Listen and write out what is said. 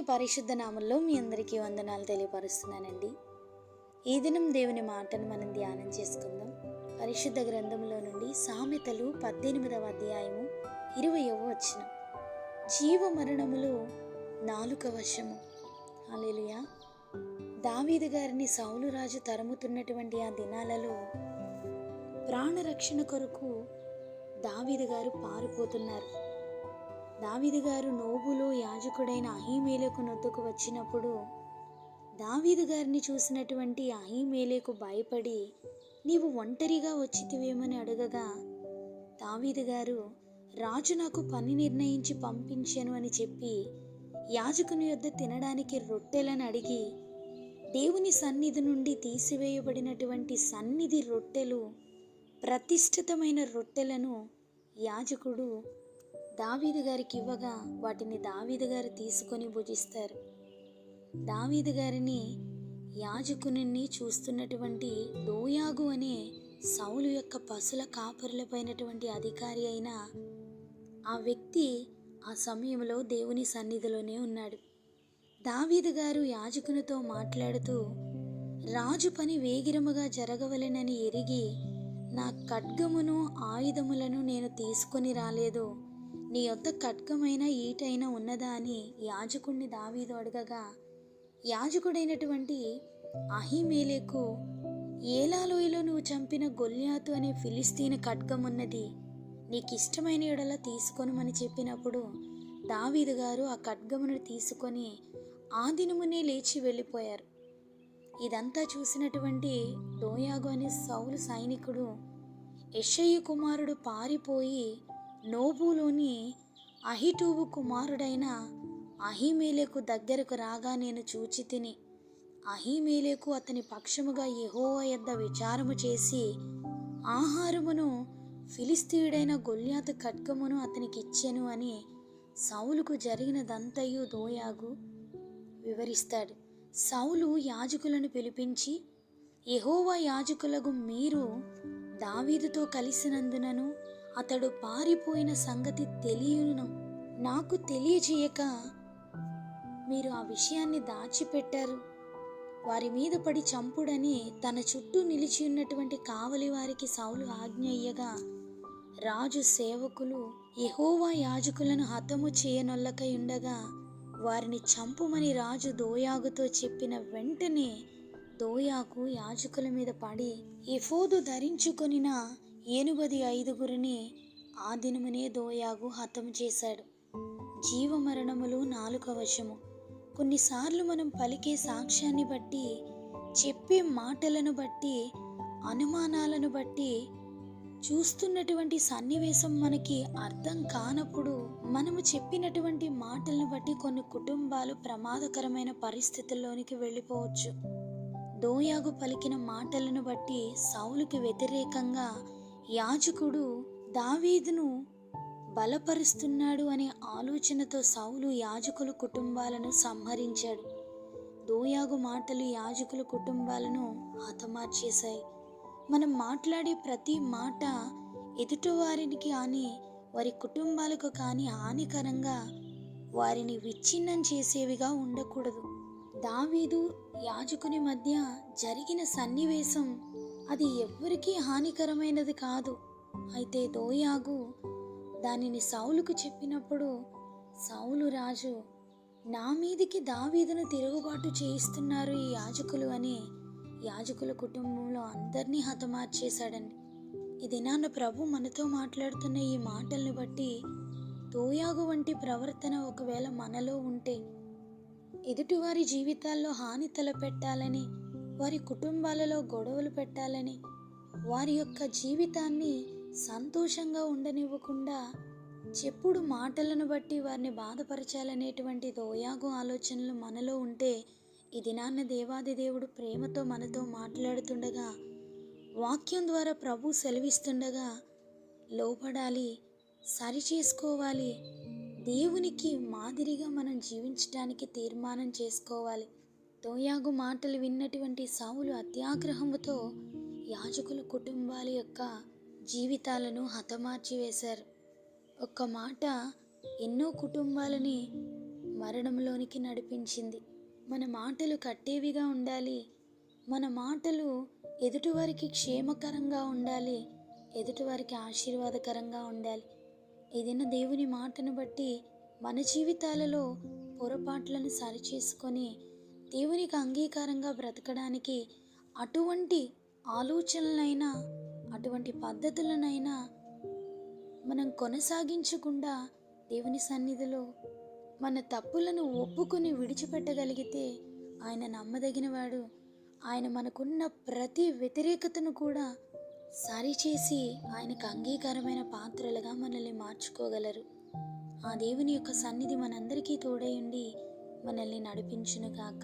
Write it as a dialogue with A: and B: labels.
A: దేవుని పరిశుద్ధ నామంలో మీ అందరికీ వందనాలు తెలియపరుస్తున్నానండి. ఈ దినం దేవుని మాటను మనం ధ్యానం చేసుకుందాం. పరిశుద్ధ గ్రంథంలో నుండి సామెతలు 18వ అధ్యాయము 20వ వచనం. జీవ మరణములు నాలుక వశము. హల్లెలూయా. దావీదు గారిని సౌలు రాజు తరుముతున్నటువంటి ఆ దినాలలో ప్రాణరక్షణ కొరకు దావీదు గారు పారిపోతున్నారు. దావీదు గారు నోబులో యాజకుడైన అహీమేలెకు నొద్దకు వచ్చినప్పుడు దావీదు గారిని చూసినటువంటి అహీమేలెకు భయపడి, నీవు ఒంటరిగా వచ్చితివేమని అడగగా, దావీదు గారు రాజు నాకు పని నిర్ణయించి పంపించెను అని చెప్పి యాజకుని యొద్ద తినడానికి రొట్టెలను అడిగి, దేవుని సన్నిధి నుండి తీసివేయబడినటువంటి సన్నిధి రొట్టెలు, ప్రతిష్ఠితమైన రొట్టెలను యాజకుడు దావీదు గారికి ఇవ్వగా వాటిని దావీదు గారు తీసుకొని భుజిస్తారు. దావీదు గారిని యాజకుని చూస్తున్నటువంటి దోయాగు అనే సౌలు యొక్క పశుల కాపరులపైనటువంటి అధికారి అయిన ఆ వ్యక్తి ఆ సమయంలో దేవుని సన్నిధిలోనే ఉన్నాడు. దావీదు గారు యాజకునితో మాట్లాడుతూ, రాజు పని వేగిరముగా జరగవలెనని ఎరిగి నా ఖడ్గమును ఆయుధములను నేను తీసుకొని రాలేదు. నీ యొద్ద ఖడ్గమైన ఈటైనా ఉన్నదా అని యాజకుడిని దావీదు అడగగా, యాజకుడైనటువంటి అహీమేలెకు, ఏలాలోయలో నువ్వు చంపిన గొల్యాతు అనే ఫిలిస్తీన్ ఖడ్గమున్నది, నీకిష్టమైన ఎడల తీసుకొనమని చెప్పినప్పుడు దావీదు గారు ఆ ఖడ్గమును తీసుకొని ఆ దినమునే లేచి వెళ్ళిపోయారు. ఇదంతా చూసినటువంటి దోయాగు అనే సౌలు సైనికుడు, యెషయి కుమారుడు పారిపోయి నోబులోని అహిటూబు కుమారుడైన అహీమేలెకు దగ్గరకు రాగా నేను చూచి తిని, అహీమేలెకు అతని పక్షముగా యెహోవా యొద్ద విచారము చేసి ఆహారమును ఫిలిస్తీయుడైన గొల్యాతు ఖడ్గమును అతనికి ఇచ్చెను అని సౌలుకు జరిగినదంతయు దోయాగు వివరిస్తాడు. సౌలు యాజకులను పిలిపించి, యెహోవా యాజకులకు మీరు దావీదుతో కలిసినందునను అతడు పారిపోయిన సంగతి తెలియను నాకు తెలియజేయక మీరు ఆ విషయాన్ని దాచిపెట్టారు. వారి మీద పడి చంపుడని తన చుట్టూ నిలిచి ఉన్నటువంటి కావలి వారికి సౌలు ఆజ్ఞ ఇయ్యగా, రాజు సేవకులు యెహోవా యాజకులను హతము చేయనొల్లకై ఉండగా వారిని చంపుమని రాజు దోయాగుతో చెప్పిన వెంటనే దోయాగు యాజకుల మీద పడి ఎఫోదు ధరించుకొనిన 85 ఆ దినమునే దోయాగు హతము చేశాడు. జీవమరణములు నాలుక వశము. కొన్నిసార్లు మనం పలికే సాక్ష్యాన్ని బట్టి, చెప్పే మాటలను బట్టి, అనుమానాలను బట్టి, చూస్తున్నటువంటి సన్నివేశం మనకి అర్థం కానప్పుడు మనము చెప్పినటువంటి మాటలను బట్టి కొన్ని కుటుంబాలు ప్రమాదకరమైన పరిస్థితుల్లోనికి వెళ్ళిపోవచ్చు. దోయాగు పలికిన మాటలను బట్టి సౌలుకి వ్యతిరేకంగా యాజకుడు దావీదును బలపరుస్తున్నాడు అనే ఆలోచనతో సౌలు యాజకుల కుటుంబాలను సంహరించాడు. దోయాగు మాటలు యాజకుల కుటుంబాలను హతమార్చేశాయి. మనం మాట్లాడే ప్రతి మాట ఎదుటివారికి కానీ వారి కుటుంబాలకు కానీ హానికరంగా, వారిని విచ్ఛిన్నం చేసేవిగా ఉండకూడదు. దావీదు యాజకుని మధ్య జరిగిన సన్నివేశం అది ఎవ్వరికీ హానికరమైనది కాదు. అయితే దోయాగు దానిని సౌలుకు చెప్పినప్పుడు సౌలు రాజు, నా మీదికి దావీదును తిరుగుబాటు చేయిస్తున్నారు ఈ యాజకులు అని యాజకుల కుటుంబంలో అందరినీ హతమార్చేశాడండి. ఈ దినాన ప్రభు మనతో మాట్లాడుతున్న ఈ మాటల్ని బట్టి దోయాగు వంటి ప్రవర్తన ఒకవేళ మనలో ఉంటే, ఎదుటివారి జీవితాల్లో హాని తలపెట్టాలని, వారి కుటుంబాలలో గొడవలు పెట్టాలని, వారి యొక్క జీవితాన్ని సంతోషంగా ఉండనివ్వకుండా చెప్పుడు మాటలను బట్టి వారిని బాధపరచాలనేటువంటి దోయాగు ఆలోచనలు మనలో ఉంటే, ఈ దినాన్న దేవాది దేవుడు ప్రేమతో మనతో మాట్లాడుతుండగా, వాక్యం ద్వారా ప్రభు సెలవిస్తుండగా లోబడాలి, సరిచేసుకోవాలి, దేవునికి మాదిరిగా మనం జీవించడానికి తీర్మానం చేసుకోవాలి. దోయాగు మాటలు విన్నటువంటి సౌలు అత్యాగ్రహముతో యాజకుల కుటుంబాల యొక్క జీవితాలను హతమార్చి వేశారు. ఒక్క మాట ఎన్నో కుటుంబాలని మరణంలోనికి నడిపించింది. మన మాటలు కట్టేవిగా ఉండాలి. మన మాటలు ఎదుటివారికి క్షేమకరంగా ఉండాలి, ఎదుటివారికి ఆశీర్వాదకరంగా ఉండాలి. ఏదైనా దేవుని మాటను బట్టి మన జీవితాలలో పొరపాట్లను సరిచేసుకొని దేవునికి అంగీకారంగా బ్రతకడానికి అటువంటి ఆలోచనలైనా అటువంటి పద్ధతులనైనా మనం కొనసాగించకుండా దేవుని సన్నిధిలో మన తప్పులను ఒప్పుకొని విడిచిపెట్టగలిగితే ఆయన నమ్మదగినవాడు. ఆయన మనకున్న ప్రతి వ్యతిరేకతను కూడా సరిచేసి ఆయనకు అంగీకారమైన పాత్రలుగా మనల్ని మార్చుకోగలరు. ఆ దేవుని యొక్క సన్నిధి మనందరికీ తోడై ఉండి మనల్ని నడిపించునుగాక.